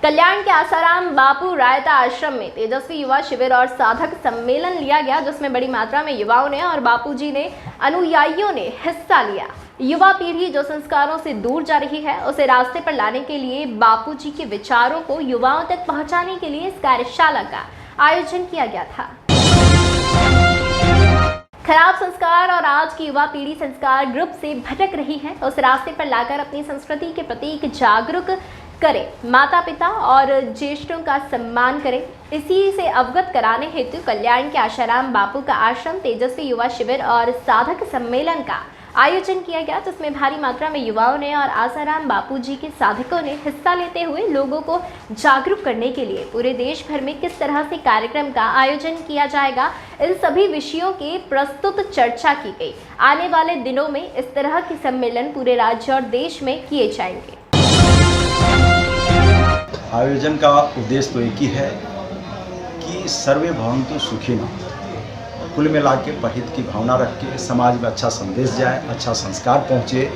कल्याण के आसाराम बापू रायता आश्रम में तेजस्वी युवा शिविर और साधक सम्मेलन लिया गया, जिसमें बड़ी मात्रा में युवाओं ने और बापूजी ने अनुयायियों ने हिस्सा लिया। युवा पीढ़ी जो संस्कारों से दूर जा रही है, उसे रास्ते पर लाने के लिए बापूजी के विचारों को युवाओं तक पहुंचाने के लिए इस कार्यशाला का आयोजन किया गया था। खराब संस्कार और आज की युवा पीढ़ी संस्कार ग्रुप से भटक रही है, उस रास्ते पर लाकर अपनी संस्कृति के प्रति जागरूक करें, माता पिता और ज्येष्ठों का सम्मान करें। इसी से अवगत कराने हेतु कल्याण के आसाराम बापू का आश्रम तेजस्वी युवा शिविर और साधक सम्मेलन का आयोजन किया गया, जिसमें भारी मात्रा में युवाओं ने और आसाराम बापू जी के साधकों ने हिस्सा लेते हुए लोगों को जागरूक करने के लिए पूरे देश भर में किस तरह से कार्यक्रम का आयोजन किया जाएगा, इन सभी विषयों के प्रस्तुत चर्चा की गई। आने वाले दिनों में इस तरह के सम्मेलन पूरे राज्य और देश में किए जाएंगे। आयोजन का उद्देश्य तो एक ही है कि सर्वे भवन्तु सुखिनः, कुल मिला के परहित की भावना रख के समाज में अच्छा संदेश जाए, अच्छा संस्कार पहुँचे।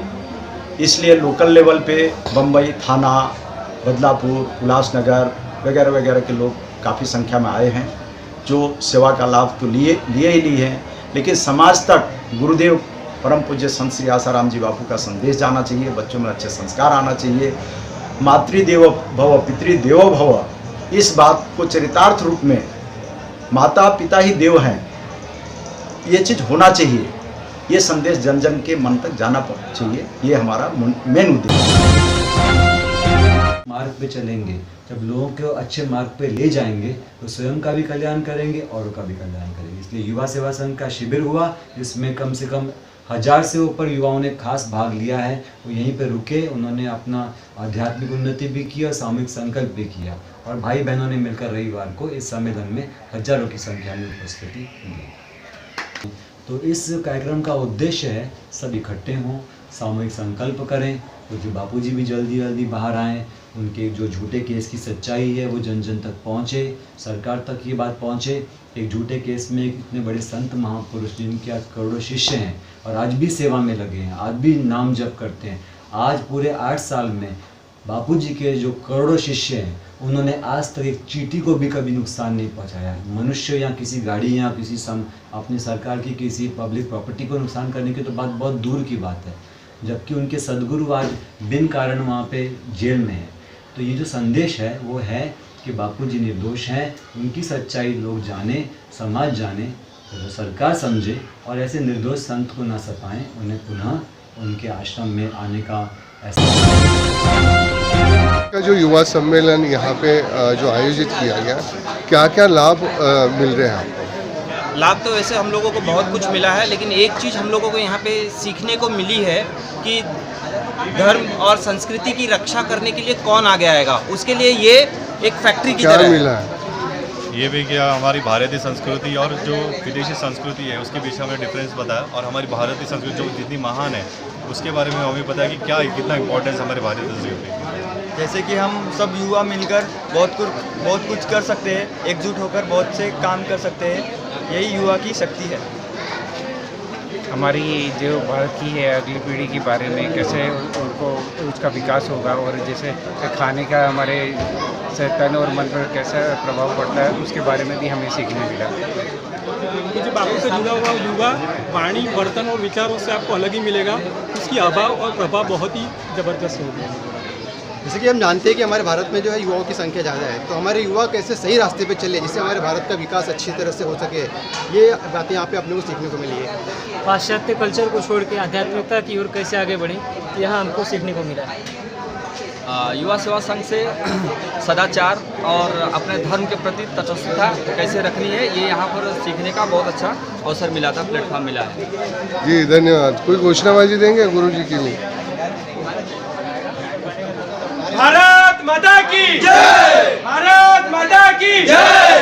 इसलिए लोकल लेवल पे बम्बई, थाना, बदलापुर, उल्लासनगर वगैरह वगैरह के लोग काफ़ी संख्या में आए हैं, जो सेवा का लाभ तो लिए ही लिए हैं, लेकिन समाज तक गुरुदेव परम पूज्य संत श्री आसाराम जी बापू का संदेश जाना चाहिए, बच्चों में अच्छे संस्कार आना चाहिए। मातृदेवो भव पितृदेवो भव, इस बात को चरितार्थ रूप में माता पिता ही देव हैं, ये चीज़ होना चाहिए। ये संदेश जन जन के मन तक जाना चाहिए, ये हमारा मेन उद्देश्य है। मार्ग पे चलेंगे, जब लोगों को अच्छे मार्ग पे ले जाएंगे तो स्वयं का भी कल्याण करेंगे, औरों का भी कल्याण करेंगे। इसलिए युवा सेवा संघ का शिविर हुआ, जिसमें कम से कम 1000 से ऊपर युवाओं ने खास भाग लिया है। वो यहीं पे रुके, उन्होंने अपना आध्यात्मिक उन्नति भी की और सामूहिक संकल्प भी किया, और भाई बहनों ने मिलकर रविवार को इस सम्मेलन में हजारों की संख्या में उपस्थिति दी। तो इस कार्यक्रम का उद्देश्य है सब इकट्ठे हों, सामूहिक संकल्प करें, तो जो बापूजी भी जल्दी जल्दी बाहर आएँ, उनके जो झूठे केस की सच्चाई है वो जन जन तक पहुँचे, सरकार तक ये बात पहुँचे। एक झूठे केस में इतने बड़े संत महापुरुष जिनके आज करोड़ों शिष्य हैं और आज भी सेवा में लगे हैं, आज भी नाम जप करते हैं, आज पूरे 8 साल में बापूजी के जो करोड़ों शिष्य हैं, उन्होंने आज तक एक चींटी को भी कभी नुकसान नहीं पहुंचाया। मनुष्य या किसी गाड़ी या किसी अपनी सरकार की किसी पब्लिक प्रॉपर्टी को नुकसान करने की तो बात बहुत दूर की बात है, जबकि उनके सदगुरु आज बिन कारण वहाँ पे जेल में है। तो ये जो संदेश है वो है कि बापूजी निर्दोष हैं, उनकी सच्चाई लोग जाने, समाज जाने, तो सरकार समझे और ऐसे निर्दोष संत को ना सताएं, उन्हें पुनः उनके आश्रम में आने का ऐसा का जो युवा सम्मेलन यहाँ पे जो आयोजित किया गया, क्या क्या लाभ मिल रहे हैं आपको? लाभ तो वैसे हम लोगों को बहुत कुछ मिला है, लेकिन एक चीज़ हम लोगों को यहाँ पे सीखने को मिली है कि धर्म और संस्कृति की रक्षा करने के लिए कौन आगे आएगा। उसके लिए ये एक फैक्ट्री की तरह मिला है। ये भी क्या हमारी भारतीय संस्कृति और जो विदेशी संस्कृति है उसके बीच हमें डिफरेंस बताया, और हमारी भारतीय संस्कृति जो जितनी महान है उसके बारे में हमें पता है कि क्या कितना इम्पोर्टेंस हमारे भारतीय संस्कृति। जैसे कि हम सब युवा मिलकर बहुत कुछ कर सकते हैं, एकजुट होकर बहुत से काम कर सकते हैं, यही युवा की शक्ति है। हमारी जो भारत की है अगली पीढ़ी के बारे में कैसे उनको उसका विकास होगा, और जैसे खाने का हमारे तन और मन पर कैसा प्रभाव पड़ता है उसके बारे में भी हमें सीखने मिला। जो बापू से जुड़ा हुआ युवा वाणी, बर्तन और विचारों से आपको अलग ही मिलेगा, उसकी अभाव और प्रभाव बहुत ही ज़बरदस्त होगी। जैसे कि हम जानते हैं कि हमारे भारत में जो है युवाओं की संख्या ज़्यादा है, तो हमारे युवा कैसे सही रास्ते पे चले जिससे हमारे भारत का विकास अच्छी तरह से हो सके, ये बातें यहाँ पे अपने को सीखने को मिली है। पाश्चात्य कल्चर को छोड़ के आध्यात्मिकता की ओर कैसे आगे बढ़ें, यहाँ हमको सीखने को मिला है। युवा सेवा संघ से सदाचार और अपने धर्म के प्रति तटस्थता कैसे रखनी है, ये यहाँ पर सीखने का बहुत अच्छा अवसर मिला था, प्लेटफॉर्म मिला है। जी धन्यवाद। कोई घोषणाबाजी देंगे गुरु जी के लिए? भारत माता की जय! भारत माता की जय!